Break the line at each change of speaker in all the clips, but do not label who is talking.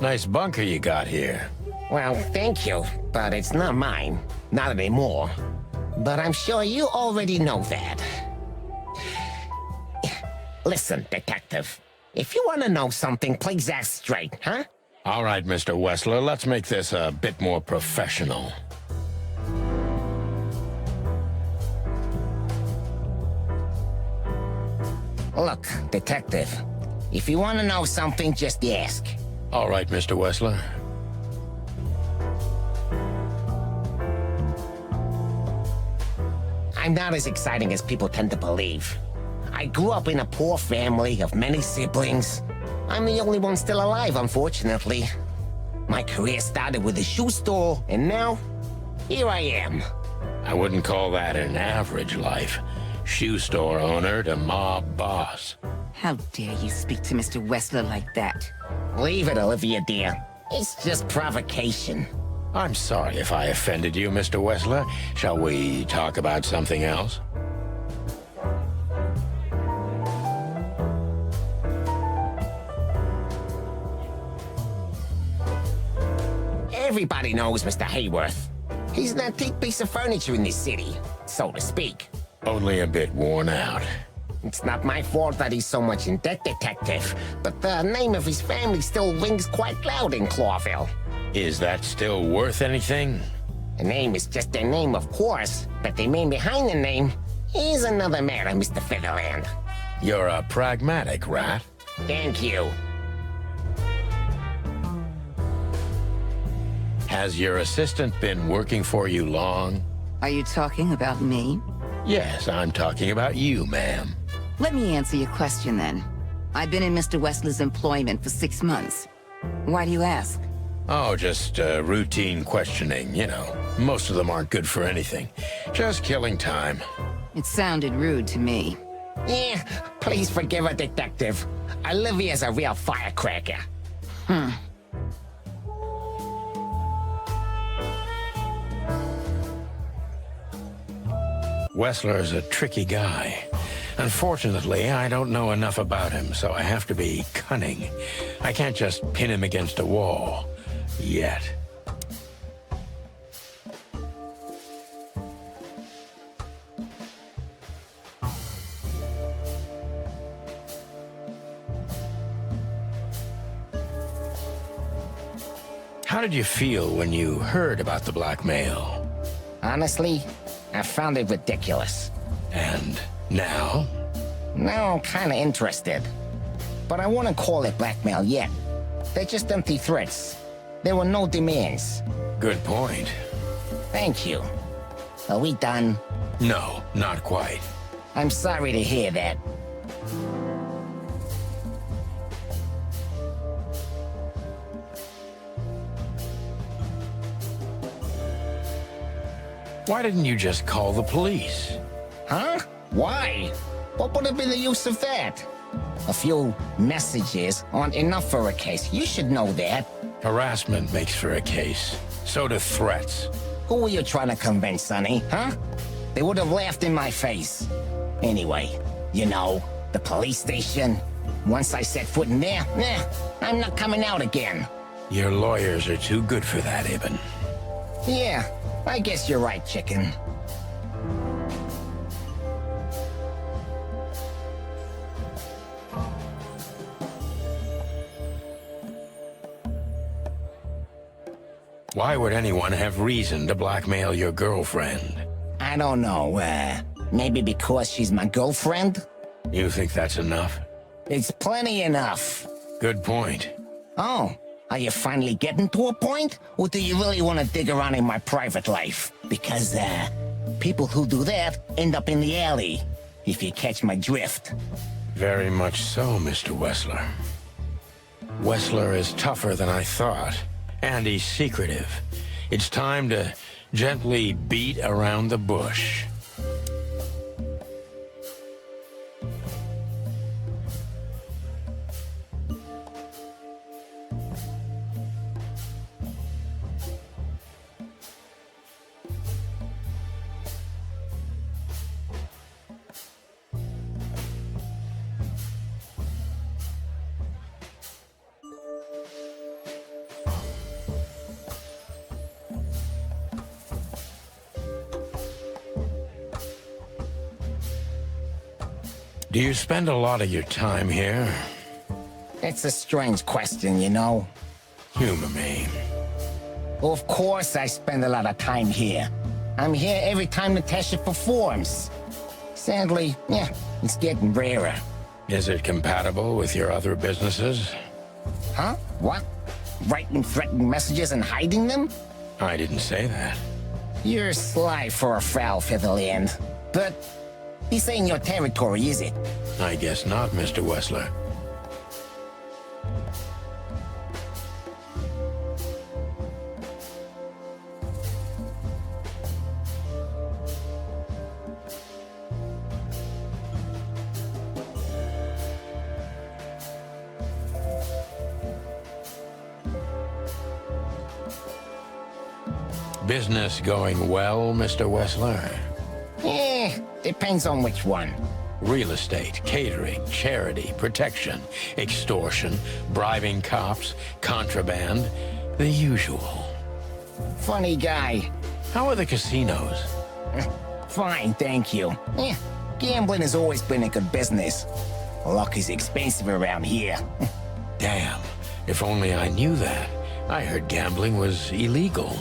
Nice bunker you got here.
Well, thank you, but it's not mine. Not anymore. But I'm sure you already know that. Listen, detective. If you want to know something, please ask straight, huh?
All right, Mr. Wessler, let's make this a bit more professional.
Look, detective. If you want to know something, just ask.
All right, Mr. Wessler.
I'm not as exciting as people tend to believe. I grew up in a poor family of many siblings. I'm the only one still alive, unfortunately. My career started with a shoe store, and now, here I am.
I wouldn't call that an average life. Shoe store owner to mob boss.
How dare you speak to Mr. Wessler like that?
Leave it, Olivia, dear. It's just provocation.
I'm sorry if I offended you, Mr. Wessler. Shall we talk about something else?
Everybody knows Mr. Hayworth. He's an antique piece of furniture in this city, so to speak.
Only a bit worn out.
It's not my fault that he's so much in debt, detective, but the name of his family still rings quite loud in Clawville.
Is that still worth anything?
The name is just their name, of course, but the man behind the name is another matter, Mr. Featherland.
You're a pragmatic rat.
Thank you.
Has your assistant been working for you long?
Are you talking about me?
Yes, I'm talking about you, ma'am.
Let me answer your question then. I've been in Mr. Wessler's employment for 6 months. Why do you ask?
Oh, just routine questioning, you know. Most of them aren't good for anything. Just killing time.
It sounded rude to me.
Yeah, please forgive a detective. Olivia's a real firecracker.
Wessler's a tricky guy. Unfortunately, I don't know enough about him, so I have to be cunning. I can't just pin him against a wall. Yet. How did you feel when you heard about the blackmail?
Honestly, I found it ridiculous.
And now?
Now I'm kinda interested. But I wouldn't call it blackmail yet. They're just empty threats. There were no demands.
Good point.
Thank you. Are we done?
No, not quite.
I'm sorry to hear that.
Why didn't you just call the police?
Huh? Why? What would have been the use of that? A few messages aren't enough for a case. You should know that.
Harassment makes for a case. So do threats.
Who were you trying to convince, Sonny, huh? They would have laughed in my face. Anyway, you know, the police station. Once I set foot in there, I'm not coming out again.
Your lawyers are too good for that, Ibn.
Yeah, I guess you're right, chicken.
Why would anyone have reason to blackmail your girlfriend?
I don't know, maybe because she's my girlfriend?
You think that's enough?
It's plenty enough.
Good point.
Oh, are you finally getting to a point? Or do you really want to dig around in my private life? Because, people who do that end up in the alley, if you catch my drift.
Very much so, Mr. Wessler. Wessler is tougher than I thought, and he's secretive. It's time to gently beat around the bush. Do you spend a lot of your time here?
It's a strange question, you know.
Humor me.
Well, of course I spend a lot of time here. I'm here every time Natasha performs. Sadly, yeah, it's getting rarer.
Is it compatible with your other businesses?
Huh? What? Writing threatening messages and hiding them?
I didn't say that.
You're sly for a foul, Featherland. But this ain't your territory, is it?
I guess not, Mr. Wessler. Business going well, Mr. Wessler?
Depends on which one.
Real estate, catering, charity, protection, extortion, bribing cops, contraband, the usual.
Funny guy.
How are the casinos?
Fine, thank you. Gambling has always been a good business. Luck is expensive around here.
Damn, if only I knew that. I heard gambling was illegal.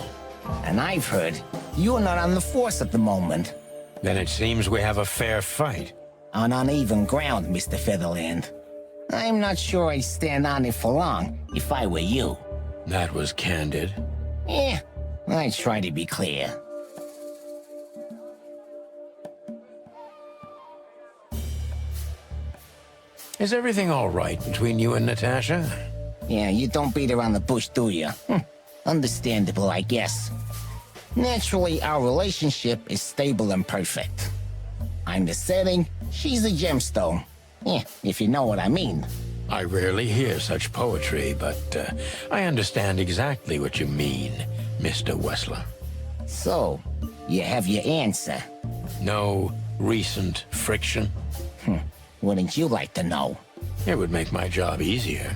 And I've heard you're not on the force at the moment.
Then it seems we have a fair fight.
On uneven ground, Mr. Featherland. I'm not sure I'd stand on it for long if I were you.
That was candid.
I try to be clear.
Is everything all right between you and Natasha?
Yeah, you don't beat around the bush, do you? Understandable, I guess. Naturally, our relationship is stable and perfect. I'm the setting, she's the gemstone. If you know what I mean.
I rarely hear such poetry, but I understand exactly what you mean, Mr. Wessler.
So, you have your answer.
No recent friction?
Wouldn't you like to know?
It would make my job easier.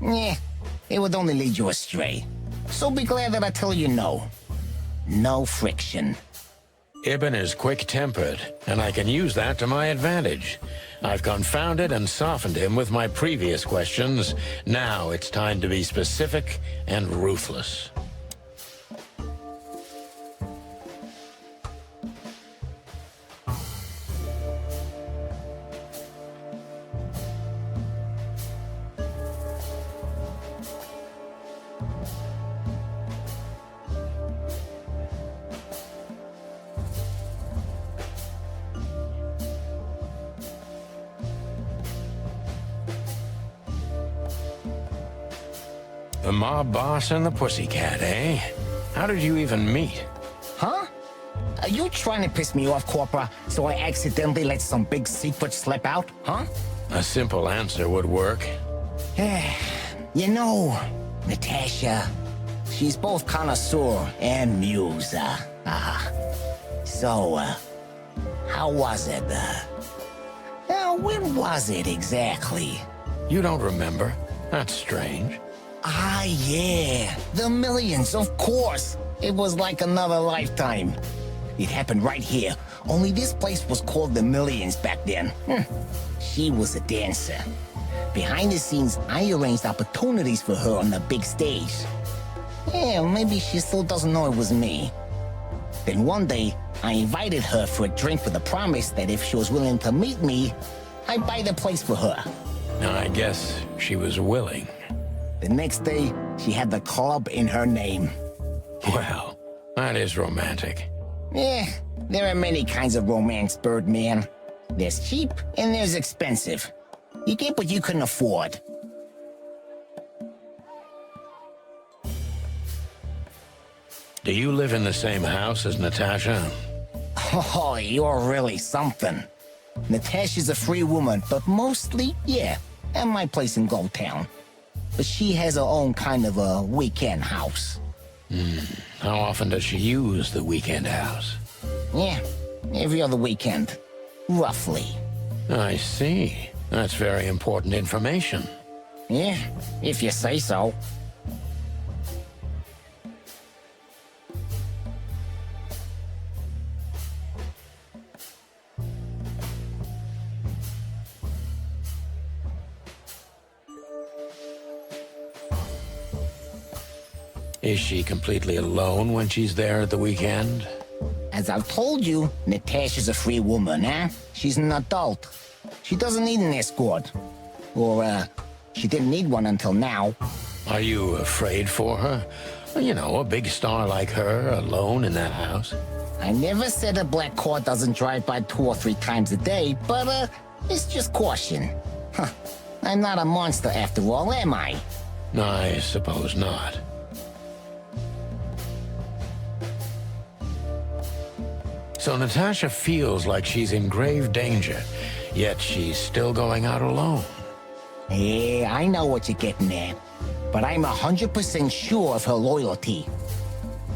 It would only lead you astray. So be glad that I tell you no. No friction.
Ibn is quick-tempered, and I can use that to my advantage. I've confounded and softened him with my previous questions. Now it's time to be specific and ruthless. The mob boss and the pussycat, eh? How did you even meet?
Huh? Are you trying to piss me off, Corpora, so I accidentally let some big secret slip out, huh?
A simple answer would work.
You know, Natasha, she's both connoisseur and muse. So, how was it? When was it exactly?
You don't remember? That's strange.
Yeah, the millions, of course. It was like another lifetime. It happened right here, only this place was called the Millions back then. She was a dancer. Behind the scenes, I arranged opportunities for her on the big stage. Maybe she still doesn't know it was me. Then one day, I invited her for a drink with a promise that if she was willing to meet me, I'd buy the place for her.
I guess she was willing.
The next day, she had the club in her name.
Well, that is romantic.
There are many kinds of romance, Birdman. There's cheap and there's expensive. You get what you can afford.
Do you live in the same house as Natasha?
Oh, you're really something. Natasha's a free woman, but mostly, yeah, at my place in Gold Town. But she has her own kind of a weekend house.
How often does she use the weekend house?
Every other weekend. Roughly.
I see. That's very important information.
If you say so.
Is she completely alone when she's there at the weekend?
As I've told you, Natasha's a free woman, eh? She's an adult. She doesn't need an escort. Or, she didn't need one until now.
Are you afraid for her? You know, a big star like her, alone in that house.
I never said a black car doesn't drive by 2 or 3 times a day, but, it's just caution. Huh. I'm not a monster after all, am I?
I suppose not. So Natasha feels like she's in grave danger, yet she's still going out alone.
Yeah, I know what you're getting at, but I'm 100% sure of her loyalty.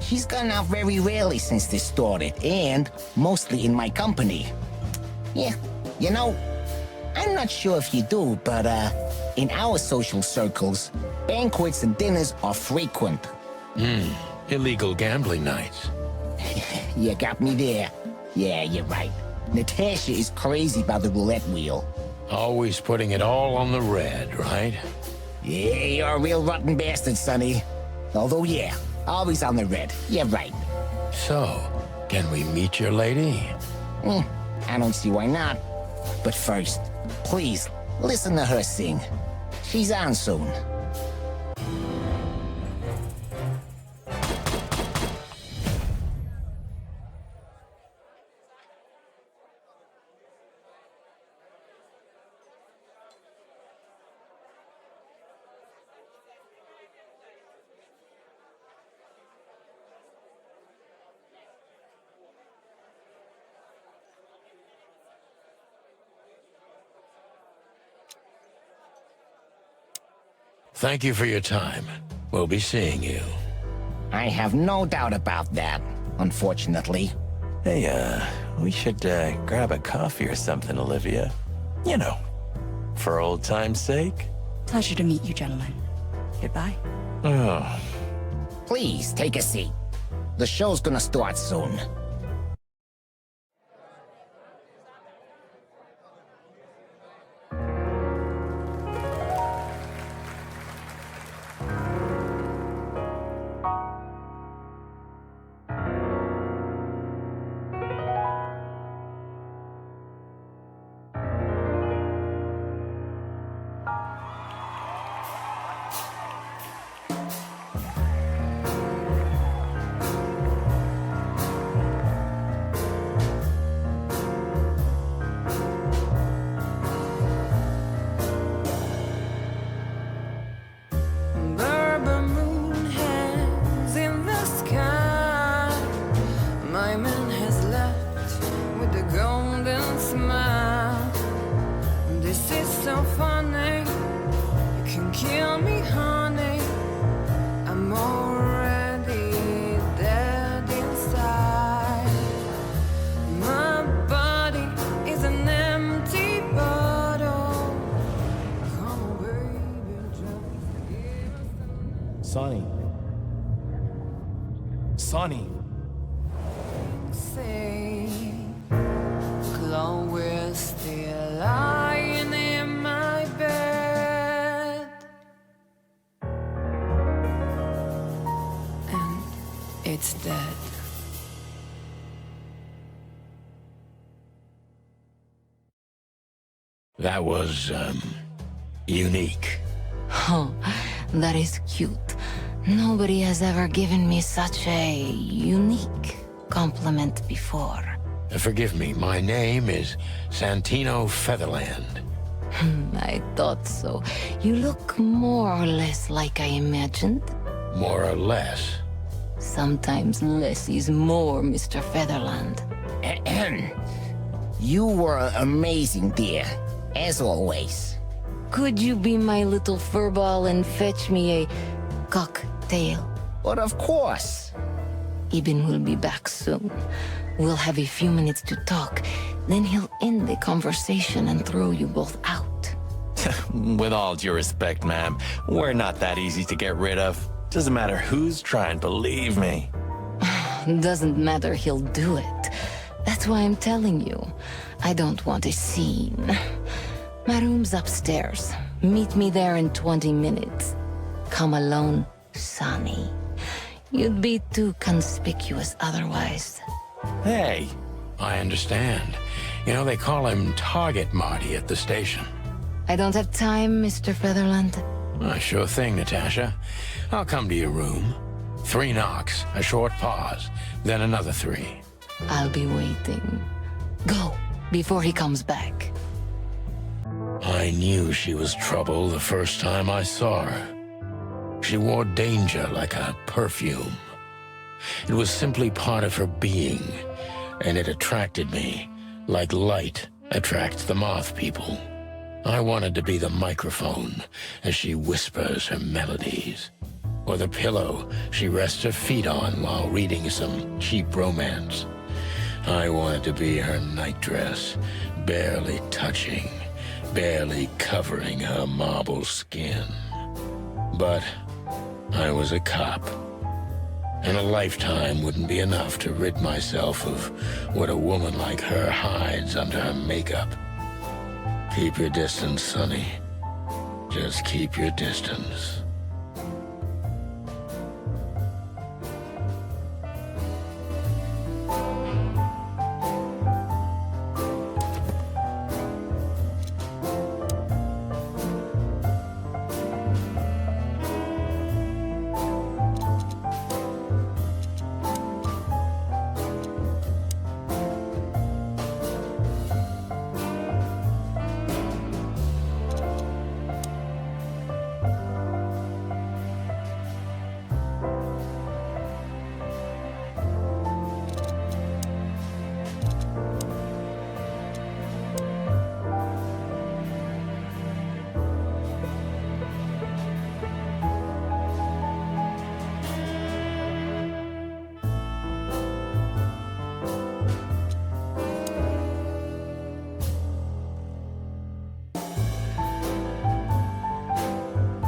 She's gone out very rarely since this started, and mostly in my company. Yeah, you know, I'm not sure if you do, but, in our social circles, banquets and dinners are frequent.
Illegal gambling nights.
You got me there. Yeah, you're right. Natasha is crazy about the roulette wheel.
Always putting it all on the red, right?
Yeah, you're a real rotten bastard, Sonny. Although, yeah, always on the red. You're right.
So, can we meet your lady?
I don't see why not. But first, please, listen to her sing. She's on soon.
Thank you for your time. We'll be seeing you.
I have no doubt about that, unfortunately.
Hey, we should, grab a coffee or something, Olivia. You know, for old time's sake.
Pleasure to meet you, gentlemen. Goodbye.
Oh,
Please, take a seat. The show's gonna start soon.
Bourbon moon hangs in the sky. My man has left with a golden smile. This is so funny. You can kill me, honey. I'm already dead inside. My body is an empty bottle. Come on, baby, just give us
Sonny. Sonny.
say. Chloe's still lying in my bed. And it's dead.
That was, unique.
Oh, that is cute. Nobody has ever given me such a unique compliment before.
Forgive me, my name is Santino Featherland.
I thought so. You look more or less like I imagined.
More or less.
Sometimes less is more, Mr. Featherland.
Ahem. You were amazing, dear. As always.
Could you be my little furball and fetch me a cocktail?
But of course.
Ibn will be back soon. We'll have a few minutes to talk. Then he'll end the conversation and throw you both out.
With all due respect, ma'am, we're not that easy to get rid of. Doesn't matter who's trying, believe me.
Doesn't matter, he'll do it. That's why I'm telling you. I don't want a scene. My room's upstairs. Meet me there in 20 minutes. Come alone, Sonny. You'd be too conspicuous otherwise.
Hey,
I understand. You know, they call him Target Marty at the station.
I don't have time, Mr. Featherland.
Sure thing, Natasha. I'll come to your room. 3 knocks, a short pause, then another 3.
I'll be waiting. Go, before he comes back.
I knew she was trouble the first time I saw her. She wore danger like a perfume. It was simply part of her being, and it attracted me, like light attracts the moth people. I wanted to be the microphone as she whispers her melodies, or the pillow she rests her feet on while reading some cheap romance. I wanted to be her nightdress, barely touching, barely covering her marble skin. But I was a cop, and a lifetime wouldn't be enough to rid myself of what a woman like her hides under her makeup. Keep your distance, Sonny. Just keep your distance.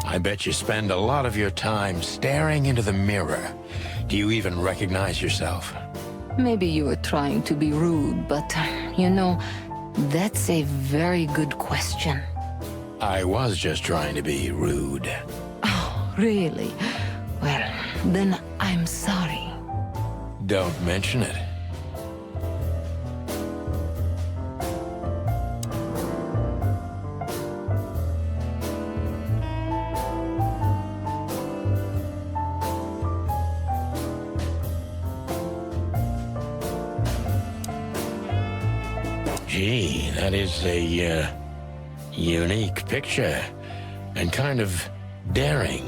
I bet you spend a lot of your time staring into the mirror. Do you even recognize yourself?
Maybe you were trying to be rude, but, you know, that's a very good question.
I was just trying to be rude.
Oh, really? Well, then I'm sorry.
Don't mention it. Gee, that is a, unique picture, and kind of daring.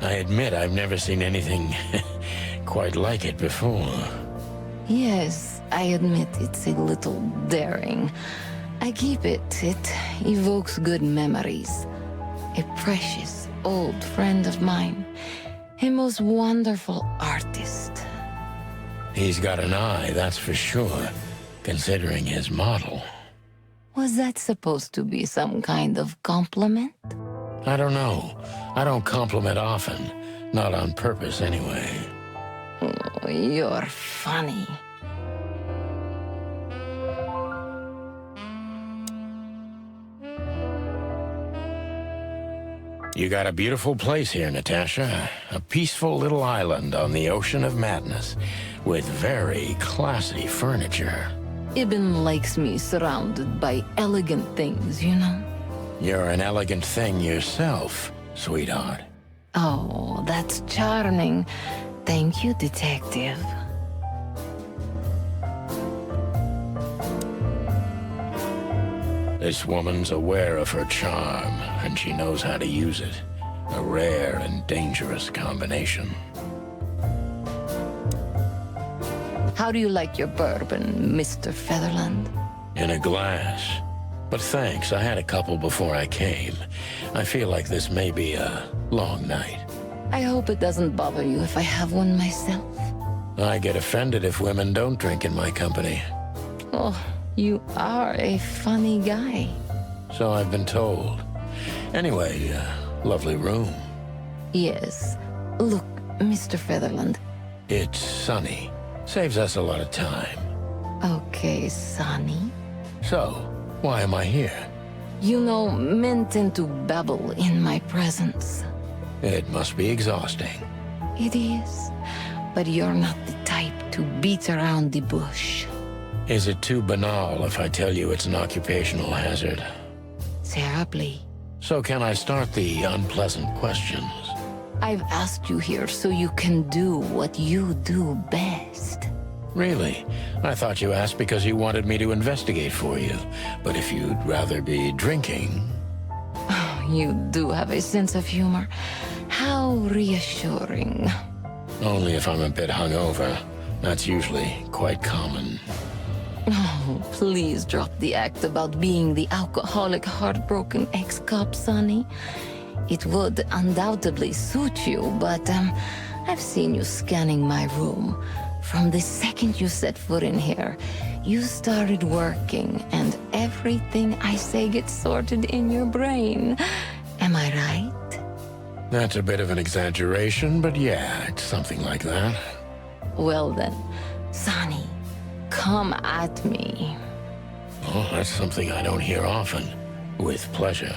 I admit I've never seen anything quite like it before.
Yes, I admit it's a little daring. I keep it. It evokes good memories. A precious old friend of mine. A most wonderful artist.
He's got an eye, that's for sure, considering his model.
Was that supposed to be some kind of compliment?
I don't know. I don't compliment often. Not on purpose, anyway.
Oh, you're funny.
You got a beautiful place here, Natasha. A peaceful little island on the ocean of madness, with very classy furniture.
Ibn likes me surrounded by elegant things, you know?
You're an elegant thing yourself, sweetheart.
Oh, that's charming. Thank you, detective.
This woman's aware of her charm, and she knows how to use it. A rare and dangerous combination.
How do you like your bourbon, Mr. Featherland?
In a glass. But thanks, I had a couple before I came. I feel like this may be a long night.
I hope it doesn't bother you if I have one myself.
I get offended if women don't drink in my company.
Oh, you are a funny guy.
So I've been told. Anyway, lovely room.
Yes. Look, Mr. Featherland.
It's sunny. Saves us a lot of time.
Okay, Sonny.
So, why am I here?
You know, men tend to babble in my presence.
It must be exhausting.
It is. But you're not the type to beat around the bush.
Is it too banal if I tell you it's an occupational hazard?
Terribly.
So can I start the unpleasant questions?
I've asked you here so you can do what you do best.
Really? I thought you asked because you wanted me to investigate for you. But if you'd rather be drinking...
You do have a sense of humor. How reassuring.
Only if I'm a bit hungover. That's usually quite common.
Oh, please drop the act about being the alcoholic, heartbroken ex-cop, Sonny. It would undoubtedly suit you, but I've seen you scanning my room. From the second you set foot in here, you started working, and everything I say gets sorted in your brain. Am I right?
That's a bit of an exaggeration, but yeah, it's something like that.
Well then, Sonny, come at me.
Oh, that's something I don't hear often. With pleasure.